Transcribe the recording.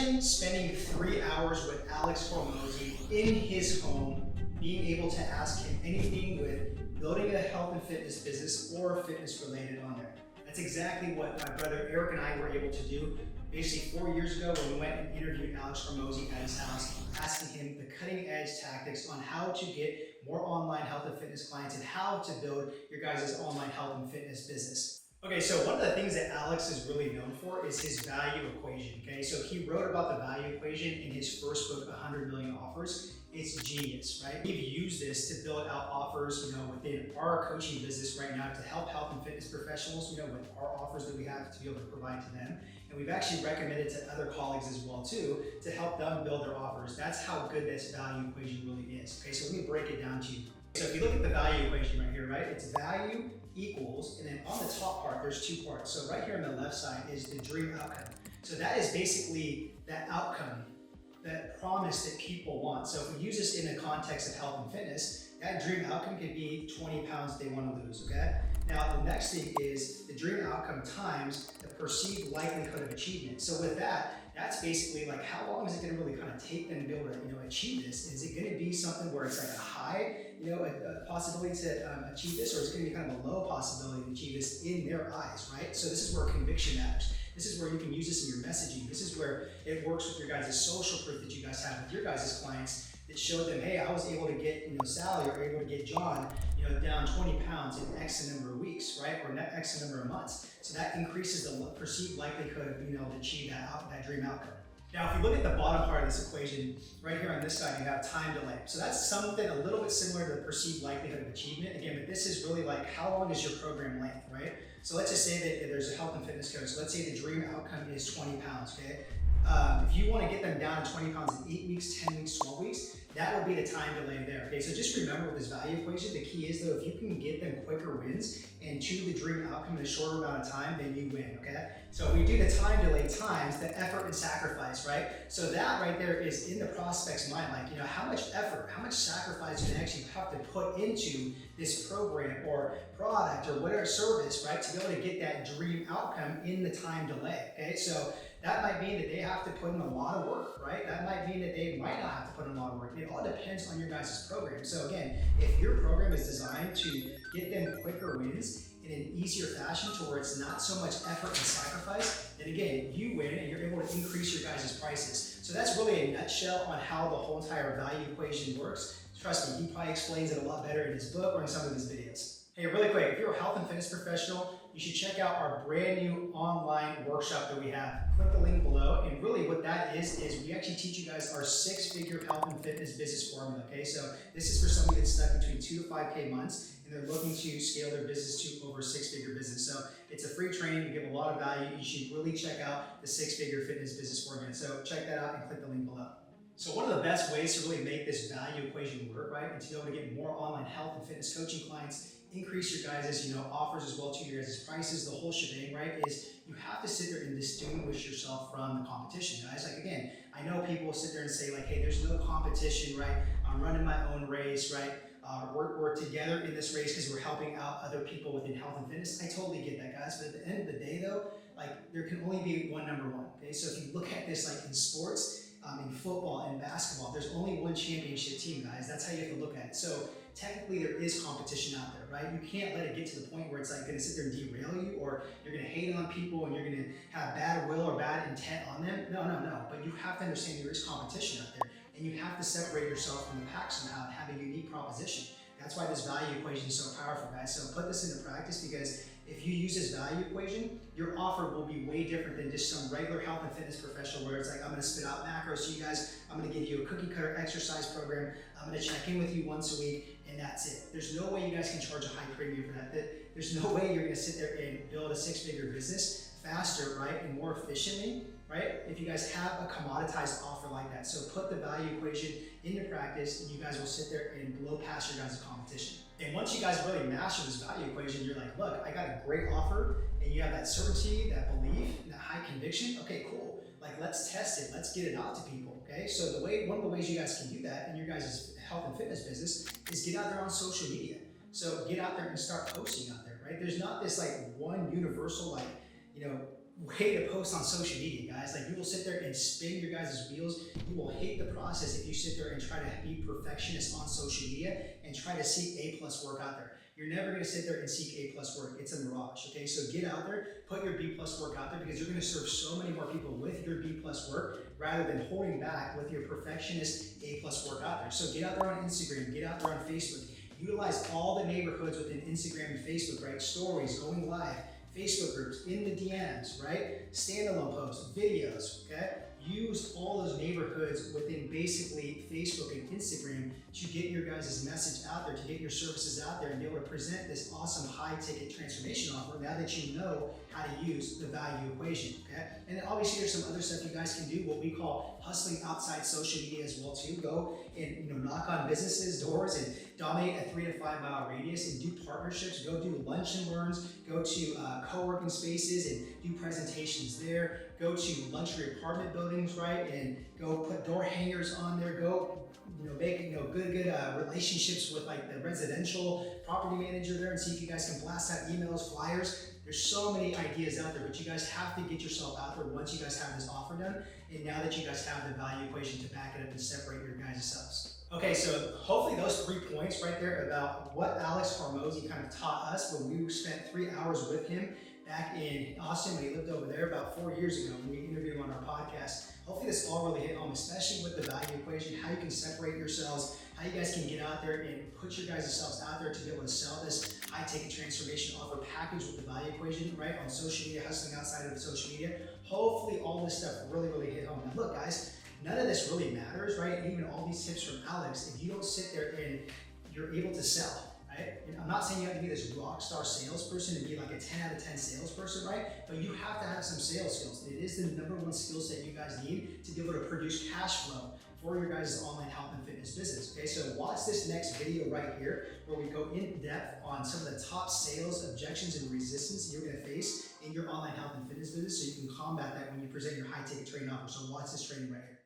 Imagine spending 3 hours with Alex Hormozi in his home, being able to ask him anything with building a health and fitness business or fitness related on there. That's exactly what my brother Eric and I were able to do. Basically 4 years ago when we went and interviewed Alex Hormozi at his house, asking him the cutting edge tactics on how to get more online health and fitness clients and how to build your guys' online health and fitness business. Okay, so one of the things that Alex is really known for is his value equation, okay? So he wrote about the value equation in his first book, 100 Million Offers. It's genius, right? We've used this to build out offers, within our coaching business right now to help health and fitness professionals, with our offers that we have to be able to provide to them. And we've actually recommended to other colleagues as well too, to help them build their offers. That's how good this value equation really is, okay? So let me break it down to you. So if you look at the value equation right here, right? It's value equals, and then on the top part, there's two parts. So right here on the left side is the dream outcome. So that is basically that outcome, that promise that people want. So if we use this in the context of health and fitness, that dream outcome could be 20 pounds they want to lose, okay? Now the next thing is the dream outcome times the perceived likelihood of achievement. So with that, that's basically like how long is it going to really kind of take them to be able to achieve this? Is it going to be something where it's like a high, a possibility to achieve this, or is it going to be kind of a low possibility to achieve this in their eyes, right? So this is where conviction matters. This is where you can use this in your messaging. This is where it works with your guys' social proof that you guys have with your guys' clients that showed them, hey, I was able to get Sally or able to get John down 20 pounds in X number of weeks, right? Or X number of months. So that increases the perceived likelihood of being able to achieve that dream outcome. Now, if you look at the bottom part of this equation, right here on this side, you have time delay. So that's something a little bit similar to the perceived likelihood of achievement. Again, but this is really like how long is your program length, right? So let's just say that there's a health and fitness coach. So let's say the dream outcome is 20 pounds, okay? If you want to get them down to 20 pounds in 8 weeks, 10 weeks, 12 weeks, that would be the time delay there, okay? So just remember with this value equation, the key is though, if you can get them quicker wins and to the dream outcome in a shorter amount of time, then you win, okay? So if we do the time delay times the effort and sacrifice, right? So that right there is in the prospect's mind, like, how much effort, how much sacrifice do they actually have to put into this program or product or whatever service, right? To be able to get that dream outcome in the time delay, okay? So that might mean that they have to put in a lot of work, right? That might mean that they might not have to put in a lot of work. It all depends on your guys' program. So again, if your program is designed to get them quicker wins in an easier fashion to where it's not so much effort and sacrifice, then again, you win and you're able to increase your guys' prices. So that's really a nutshell on how the whole entire value equation works. Trust me, he probably explains it a lot better in his book or in some of his videos. Hey, really quick, if you're a health and fitness professional, you should check out our brand new online workshop that we have. Click the link below, and really what that is we actually teach you guys our 6-figure health and fitness business formula, okay? So this is for somebody that's stuck between 2 to 5K months, and they're looking to scale their business to over 6-figure business. So it's a free training, we give a lot of value. You should really check out the 6-figure fitness business formula. So check that out and click the link below. So one of the best ways to really make this value equation work, right, and to be able to get more online health and fitness coaching clients, increase your guys' offers as well to your guys' prices, the whole shebang, right, is you have to sit there and distinguish yourself from the competition, guys. Like again, I know people sit there and say like, hey, there's no competition, right? I'm running my own race, right? We're together in this race because we're helping out other people within health and fitness. I totally get that, guys. But at the end of the day though, like there can only be one number one, okay? So if you look at this like in sports, in football and basketball, there's only one championship team, guys. That's how you have to look at it. So technically there is competition out there, right? You can't let it get to the point where it's like gonna sit there and derail you, or you're gonna hate on people and you're gonna have bad will or bad intent on them. No. But you have to understand there is competition out there, and you have to separate yourself from the pack somehow and have a unique proposition. That's why this value equation is so powerful, guys. So put this into practice, because if you use this value equation, your offer will be way different than just some regular health and fitness professional where it's like, I'm gonna spit out macros to you guys, I'm gonna give you a cookie cutter exercise program, I'm gonna check in with you once a week, and that's it. There's no way you guys can charge a high premium for that. There's no way you're gonna sit there and build a 6-figure business faster, right, and more efficiently, right, if you guys have a commoditized offer like that. So put the value equation into practice, and you guys will sit there and blow past your guys' competition. And once you guys really master this value equation, you're like, look, I got a great offer, and you have that certainty, that belief, and that high conviction. Okay, cool. Like, let's test it. Let's get it out to people, okay? So one of the ways you guys can do that in your guys' health and fitness business is get out there on social media. So get out there and start posting out there, right? There's not this like one universal, like, way to post on social media, guys. Like, you will sit there and spin your guys' wheels. You will hate the process if you sit there and try to be perfectionist on social media and try to seek A+ work out there. You're never going to sit there and seek A+ work. It's a mirage, okay? So get out there, put your B+ work out there, because you're going to serve so many more people with your B+ work rather than holding back with your perfectionist A+ work out there. So get out there on Instagram, get out there on Facebook. Utilize all the neighborhoods within Instagram and Facebook, right? Stories, going live, Facebook groups, in the DMs, right? Standalone posts, videos, okay? Use all those neighborhoods within basically Facebook and Instagram to get your guys' message out there, to get your services out there and be able to present this awesome high ticket transformation offer now that you know how to use the value equation, okay? And then obviously there's some other stuff you guys can do, what we call hustling outside social media as well too. Go and knock on businesses' doors and dominate a 3 to 5 mile radius and do partnerships. Go do lunch and learns, go to co-working spaces and do presentations there. Go to luxury apartment buildings, right, and go put door hangers on there. Go, make good relationships with like the residential property manager there, and see if you guys can blast out emails, flyers. There's so many ideas out there, but you guys have to get yourself out there once you guys have this offer done, and now that you guys have the value equation to back it up and separate your guys' selves. Okay, so hopefully those 3 points right there about what Alex Hormozi kind of taught us when we spent 3 hours with him back in Austin when he lived over there about 4 years ago when we interviewed him on our podcast. Hopefully this all really hit home, especially with the value equation, how you can separate yourselves, how you guys can get out there and put your guys' selves out there to be able to sell this high ticket transformation offer package with the value equation, right, on social media, hustling outside of social media. Hopefully all this stuff really hit home. Now look, guys, none of this really matters, right? Even all these tips from Alex, if you don't sit there and you're able to sell. Right? I'm not saying you have to be this rock star salesperson and be like a 10 out of 10 salesperson, right? But you have to have some sales skills. It is the #1 skill set you guys need to be able to produce cash flow for your guys' online health and fitness business. Okay, so watch this next video right here where we go in depth on some of the top sales objections and resistance you're going to face in your online health and fitness business, so you can combat that when you present your high ticket training offer. So watch this training right here.